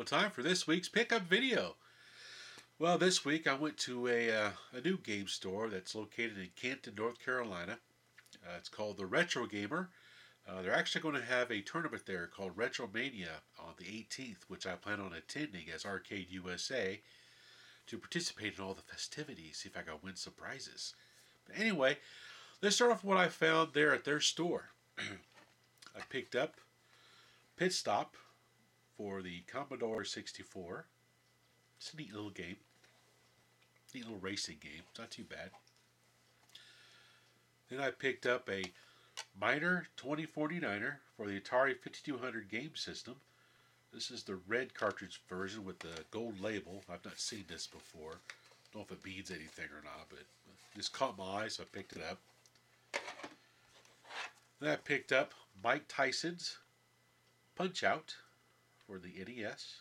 time for this week's pickup video. Well, this week I went to a new game store that's located in Canton, North Carolina. It's called the Retro Gamer. They're actually going to have a tournament there called Retromania on the 18th, which I plan on attending as Arcade USA to participate in all the festivities, see if I can win some prizes. But anyway, let's start off with what I found there at their store. I picked up Pit Stop for the Commodore 64. It's a neat little game. Neat little racing game. It's not too bad. Then I picked up a Miner 2049er for the Atari 5200 game system. This is the red cartridge version with the gold label. I've not seen this before. Don't know if it means anything or not, but it just caught my eye, so I picked it up. Then I picked up Mike Tyson's Punch-Out for the NES.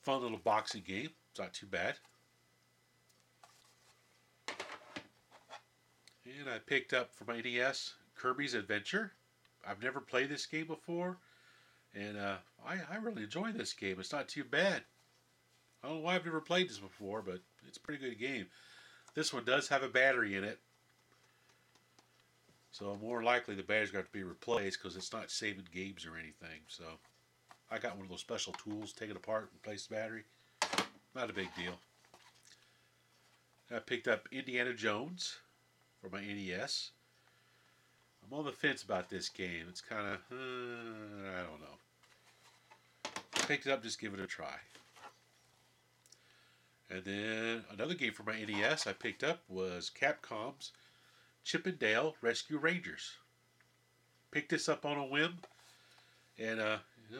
Fun little boxing game. It's not too bad. And I picked up for my NES Kirby's Adventure. I've never played this game before, and I really enjoy this game. It's not too bad. I don't know why I've never played this before, but it's a pretty good game. This one does have a battery in it, so more likely the battery's got to be replaced because it's not saving games or anything. So I got one of those special tools, take it apart, replace the battery. Not a big deal. I picked up Indiana Jones for my NES. I'm on the fence about this game. It's kind of, I don't know. I picked it up, just give it a try. And then another game for my NES I picked up was Capcom's Chip and Dale Rescue Rangers. Picked this up on a whim, and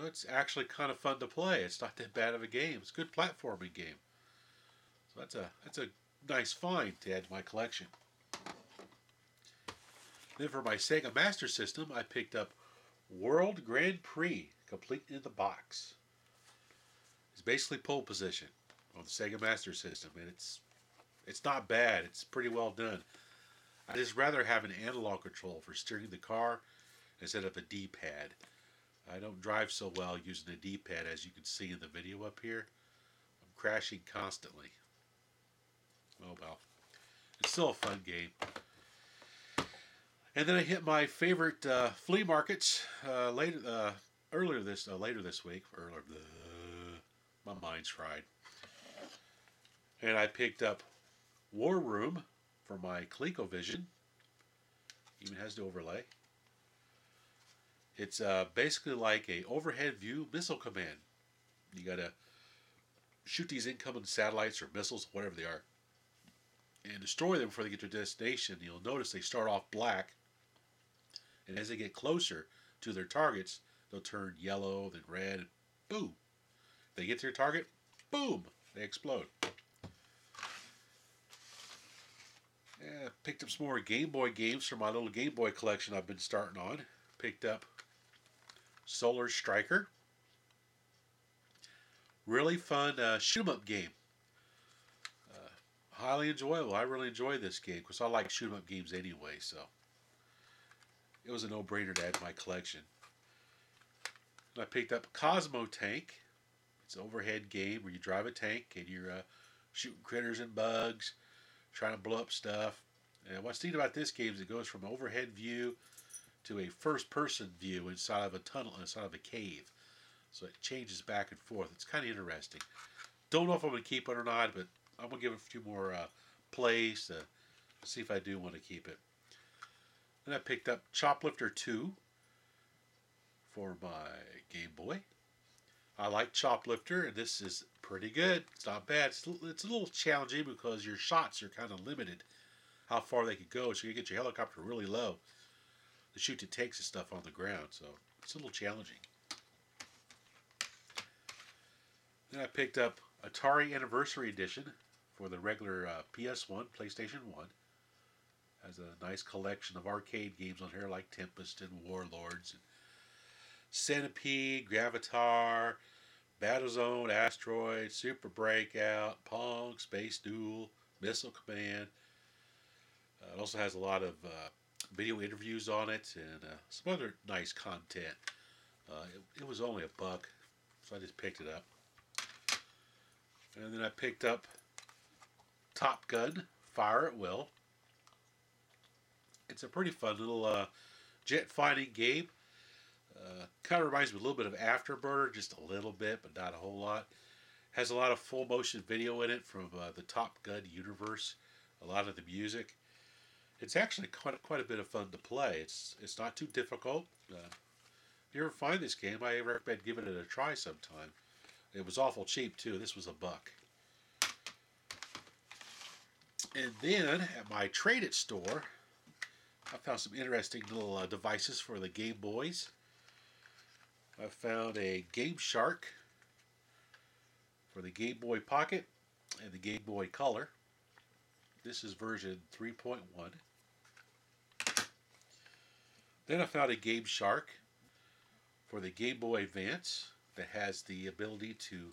it's actually kind of fun to play. It's not that bad of a game. It's a good platforming game. So that's a nice find to add to my collection. Then for my Sega Master System, I picked up World Grand Prix, complete in the box. It's basically pole position on the Sega Master System, and it's not bad. It's pretty well done. I just rather have an analog control for steering the car instead of a D-pad. I don't drive so well using a D-pad, as you can see in the video up here. I'm crashing constantly. Oh well. It's still a fun game. And then I hit my favorite flea markets later this week. My mind's fried. And I picked up War Room for my ColecoVision. Even has the overlay. It's basically like a overhead view missile command. You gotta shoot these incoming satellites or missiles, whatever they are, and destroy them before they get to their destination. You'll notice they start off black, and as they get closer to their targets, they'll turn yellow, then red, and boom. If they get to their target, boom, they explode. Yeah, picked up some more Game Boy games from my little Game Boy collection I've been starting on. Picked up Solar Striker. Really fun shoot-'em-up game. Highly enjoyable. I really enjoy this game because I like shoot-'em-up games anyway, so it was a no-brainer to add to my collection. And I picked up Cosmo Tank. It's an overhead game where you drive a tank and you're shooting critters and bugs, trying to blow up stuff. And what's neat about this game is it goes from overhead view to a first-person view inside of a tunnel, inside of a cave. So it changes back and forth. It's kind of interesting. Don't know if I'm going to keep it or not, but I'm going to give it a few more plays to see if I do want to keep it. Then I picked up Choplifter 2 for my Game Boy. I like Choplifter, and this is pretty good. It's not bad. It's a little challenging because your shots are kind of limited how far they can go, so you get your helicopter really low to shoot the tanks and stuff on the ground, so it's a little challenging. Then I picked up Atari Anniversary Edition for the regular PS1, PlayStation 1. Has a nice collection of arcade games on here like Tempest and Warlords, and Centipede, Gravatar, Battlezone, Asteroid, Super Breakout, Pong, Space Duel, Missile Command. It also has a lot of video interviews on it and some other nice content. It was only $1. So I just picked it up. And then I picked up Top Gun, Fire at Will. It's a pretty fun little jet fighting game. Kind of reminds me a little bit of Afterburner, just a little bit, but not a whole lot. Has a lot of full motion video in it from the Top Gun universe. A lot of the music. It's actually quite a bit of fun to play. It's not too difficult. If you ever find this game, I recommend giving it a try sometime. It was awful cheap too. This was $1. And then at my Trade It store, I found some interesting little devices for the Game Boys. I found a Game Shark for the Game Boy Pocket and the Game Boy Color. This is version 3.1. Then I found a Game Shark for the Game Boy Advance that has the ability to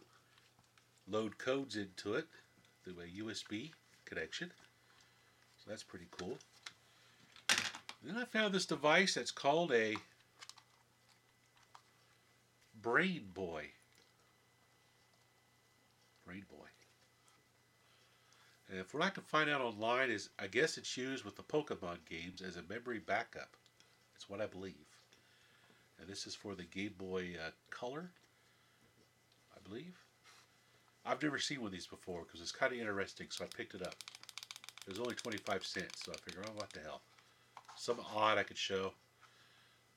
load codes into it through a USB connection. So that's pretty cool. Then I found this device that's called a Brain Boy. Brain Boy. And if what I can find out online is, I guess it's used with the Pokemon games as a memory backup. That's what I believe. And this is for the Game Boy Color, I believe. I've never seen one of these before because it's kind of interesting, so I picked it up. It was only 25 cents, so I figured, oh, what the hell. Something odd I could show.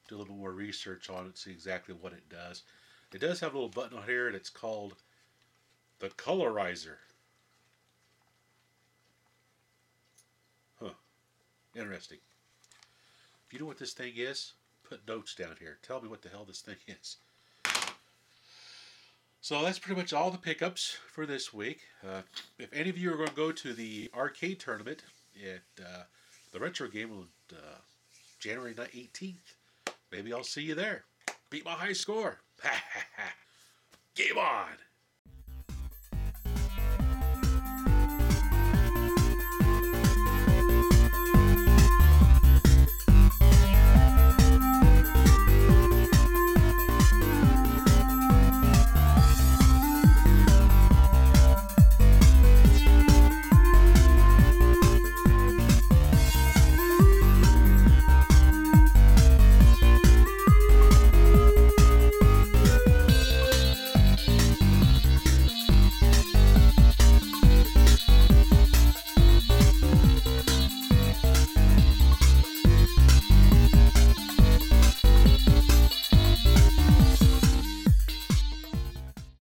Do a little more research on it, see exactly what it does. It does have a little button on here that's called the Colorizer. Huh. Interesting. If you know what this thing is, put notes down here. Tell me what the hell this thing is. So that's pretty much all the pickups for this week. If any of you are going to go to the arcade tournament at the Retro Game on January 18th, maybe I'll see you there. Beat my high score. Game on!